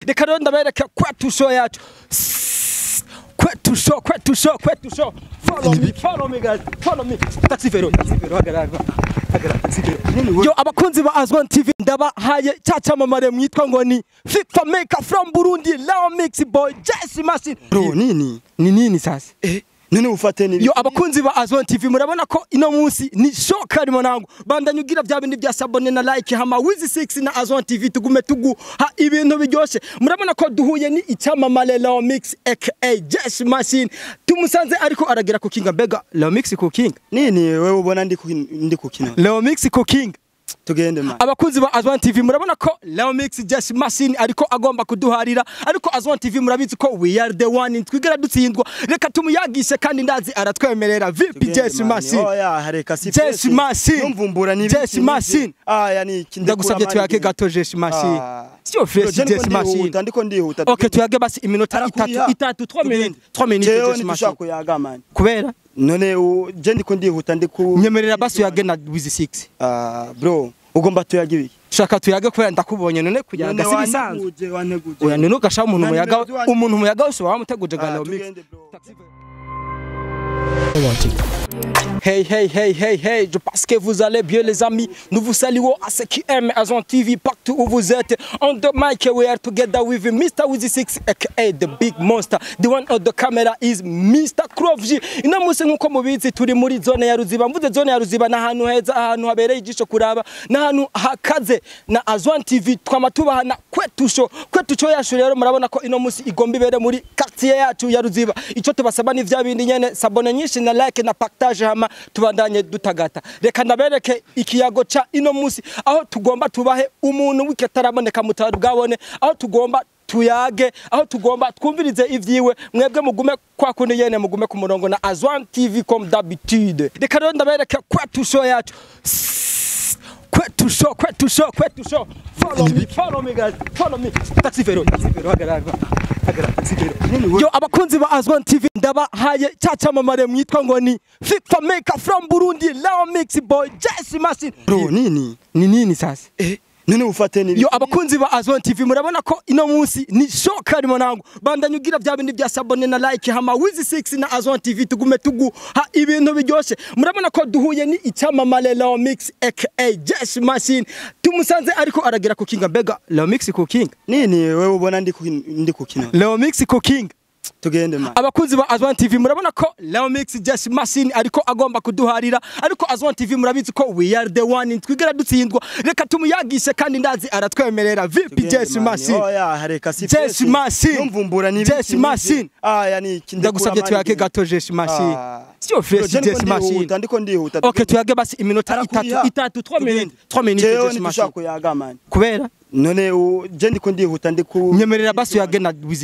Reka rero ndabereka kwetu show yacu. Kwetu show. Follow me guys. Follow me. Taxi vero hagarara. Yo abakunzi ba Azwan TV ndabahaye cyamamare mwitwa ngo ni FIFA maker from Burundi, Lao Mix boy, Jesse Machine. Bro nini sasa? None ufate ni yo abakunzi ba Azwan TV murabona ko ino munsi ni show karimo nangu bandanyugira bya bindi bya sabone na like hama wizi 6 na Azwan TV tugume ha ibintu biryoshe murabona ko duhuye ni icyamamare Lao Mix aka Jesse Machine tumusanze ariko aragira Kwikinga bega Lao Mix Kwikinga nini wewe ubona ndi kukina Lao Mix Kwikinga tugende man abakunzi ba Azwan TV murabona ko Lao Mix Jesse Machine ariko agomba kuduharira ariko Azwan TV murabizi ko we are the one twigera dutsindwa reka tumuyagishe kandi ndazi aratwemerera vipi Jesse Machine hareka si Jesse Machine numvumbura ni Jesse Machine yani ndagusabye tuyake gato Jesse Machine sio fresh Jesse Machine ndiko ndihuta okay tuyage basi iminota 3 minutes Jesse Machine kuyaga man kubera none je ndiko ndihuta nyemerera basi uyage na with 6 bro ugomba tuyage ibiki shaka tuyage kubera ndakubonye none kuyaga sibisanzwe oya none ugasha umuntu muyaga wose wamuteguje Lao Mix Hey, je pense que vous allez bien les amis. Nous vous saluons à ceux qui aiment Azwan TV partout où vous êtes. On the mic we are together with Mr. Wizzy 6 aka the big monster. The one on the camera is Mr. Krovji. Ina musi nkuko mubizi turi muri zone ya Ruziba. Mvuze zone ya Ruziba na hantu heza ahantu habereye ijisho kuraba na hantu hakaze na Azwan TV twamatubahana kwetu show yacu rero murabona ko ino musi igomba ibere muri quartier yacu ya Ruziba. Ico tubasaba ni vya bindi nyene sabone nyinshi na like na partage hama tubandanye dutagata reka ndabereke ikiyago cha ino musi aho tugomba tubahe umuntu wiketaraboneka mutaru bwabone aho tugomba tuyage aho tugomba twumvirize ivyiwe mwebwe mugume kwa kundi yene mugume ku murongo na Azwan TV comme d'habitude reka rero ndabereke kwetu show yacu kwetu show follow me guys follow me taxi vero hagarara yo abakunzi ba Azwan TV ndabahaye cyamamare mwitwa ngo ni FIFA maker from Burundi, Lao Mix boy, Jesse Machine. Bro nini sasa? None ufate ni yo abakunzi ba Azwan TV murabona ko ino munsi ni show karimo nangu bandanyugira bya bindi bya sabone na like hama wizi 6 na Azwan TV tugume ha ibintu biryoshe murabona ko duhuye ni icyamamare Lao Mix aka Jesse Machine tumusanze ariko aragira Kwikinga bega Lao Mix Kwikinga nini wewe ubona ndi kukina Lao Mix Kwikinga tugende man abakunzi ba Azwan TV murabona ko Lao Mix Jesse Machine ariko agomba kuduharira ariko Azwan TV murabizi ko we are the one twigera dutsindwa reka tumuyagishe kandi ndazi aratwemerera vipi Jesse Machine hareka si Jesse Machine numvumbura ni Jesse Machine yani ndagusabye tuyake gato Jesse Machine sio fresh Jesse Machine ndiko ndihuta okay tuyage basi iminota 3 minutes Jesse Machine kuyaga man kubera none je ndiko ndihuta nyemerera basi uyage na with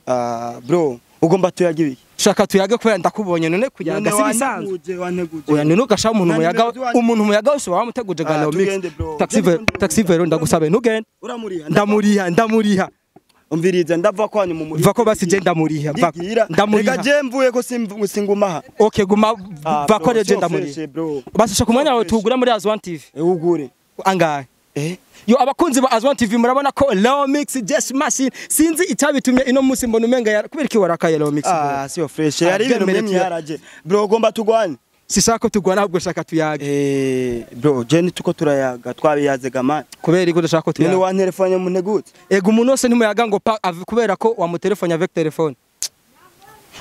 6 bro ugomba tuyage ibiki shaka tuyage kubera ndakubonye none kuyaga sibisanzwe oya none ugasha umuntu muyaga wose wamuteguje Lao Mix taxi vero ndagusabe ntugende ndamuriha umviriza ndava kwani mu muri vako basi je ndamuriha reka je mvuye ko singumaha okay guma vako je ndamuriha basi shaka umwanya wawe tugura muri Azwan TV ugure angahe yo abakunzi ba Azwan TV murabona ko Lao Mix Jesse Machine sinzi icyabitumye ino musi mbona umenga kubera ki warakaye Lao Mix sio fresh yari ibintu mimi yaraje bro ugomba tugwane sishaka tugwana ahubwo shaka tuyage bro je nituko turayaga twabiyaze gama kubera iko ndashaka ko tuyaga ni wa telefone mu negute ego umuntu wose ntimuyaga ngo kubera ko wa mu telefone avec telefone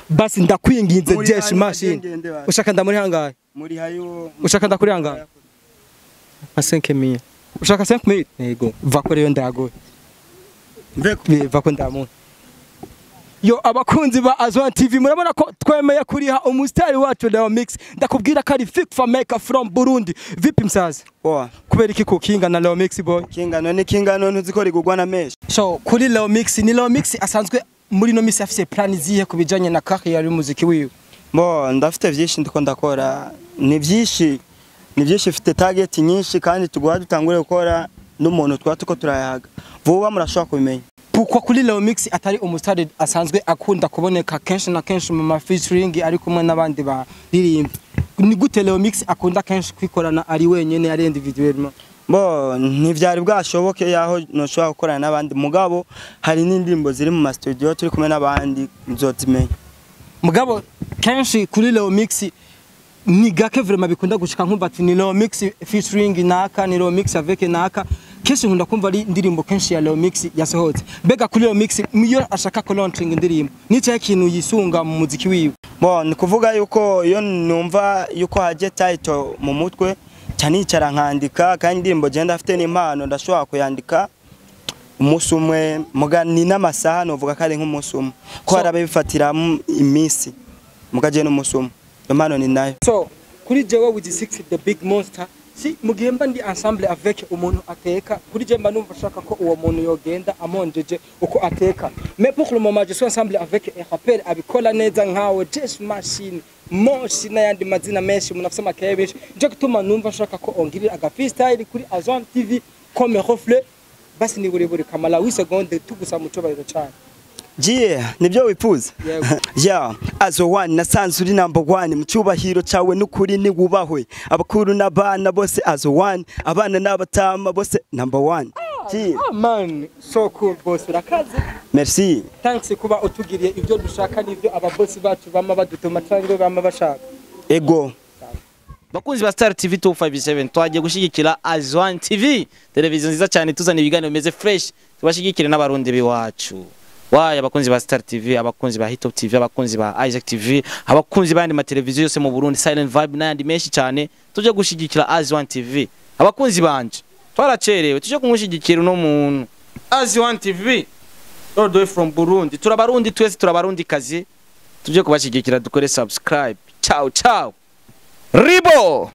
basi ndakwinginze Jesse Machine ushaka ndamuri hangaye muri hayo ushaka ndakuri hangaye 5000 ushaka 5000 yego vako rero ndago vako ndamu yo abakunzi ba Azwan TV murabona ko twemeye kuriha Umustar wacu Lao Mix ndakubwira ko ari FIFA maker from Burundi vipi msazi kubera iki Kwikinga na Lao Mix boy Kinga none uziko rigugwana mesh so kuri Lao Mix ni Lao Mix asanzwe muri no misi afise plan zihe kubijanye na career y'umuziki wiwe ndafite vyinshi ndiko ndakora ni vyinshi mfite target nyinshi kandi tugwa dutangure gukora n'umuntu twatuko turayaga vuba murashaka kubimenya Pourquoi kuri Lao Mix atari Umustar asanzwe akunda kuboneka kenshi na kenshi mu featuring ari kumwe n'abandi ba ririmbi ni gute Lao Mix akunda kenshi kwikorana ari wenyene ari individuellement Bo ntivyari bwashoboke yaho noshobora gukorana n'abandi mugabo hari n'indirimbo ziri mu ma studio turi kumwe n'abandi nzozimenya. Mugabo kenshi kuri Leo Mix ni gake vraiment bikunda gushika nkumva ati ni Leo Mix featuring naka ni Leo Mix avec naka kenshi nkunda kumva ari indirimbo kenshi ya Leo Mix yasohotse. Bega kuri Leo Mix iyo ashaka ko launching indirimbo nico kintu yisunga mu muziki wiwe. Bo ni kuvuga yuko iyo numva yuko haje title mu mutwe cyanicara nkandika kandi indirimbo genda afite n'impano ndashobora kuyandika umunsi umwe mugani n'amasaha novuga kare nk'umunsi umwe ko harabifatira iminsi mugaje n'umunsi umwe impano ni nayo. So kuri jewe with 6 the big monster si mugihemba ndi ensemble avec umuntu ateka kuri je mba numva shaka ko uwo muntu yogenda amonjeje uko ateka mais pour le moment je suis ensemble avec un rappeur abikola neza nkawe just machine moshi n'ayandi mazina menshi munafise makaye benshi je gutuma numva shaka ko ongirira aga freestyle kuri Abantu TV comme reflet basi ni buri kamala 8 secondes tugusa mu cobaro cyane. Yeah, nibyo wifuza. Yeah, azo one nasanze uri number 1 mu cyubahiro cawe n'ukuri ni wubahwe abakuru n'abana bose azo one abana n'abatama bose number 1. Ah man, so cool boss urakaze. Merci. Thanks kuba utugiriye ibyo dushaka n'ibyo ababosi bacu bama badutuma cyangwa bama bashaka. Ego. Bakunzi ba Star TV 257 twagiye gushigikira Abantu TV televiziyo nziza cyane tuzana ibiganiro bimeze fresh tubashigikire n'abarundi biwacu. Waye abakunzi ba Star TV, abakunzi ba Hit TV, abakunzi ba Isaac TV, abakunzi bandi ma televiziyo yose mu Burundi Silent Vibe n'andi menshi cyane tuje gushigikira Abantu TV. Abakunzi banje twaracerewe tuje kumushigikira uno muntu Abantu TV all the way from Burundi. Turabarundi twese turabarundi kazi tuje kubashigikira dukore subscribe. Ciao ciao. Ribo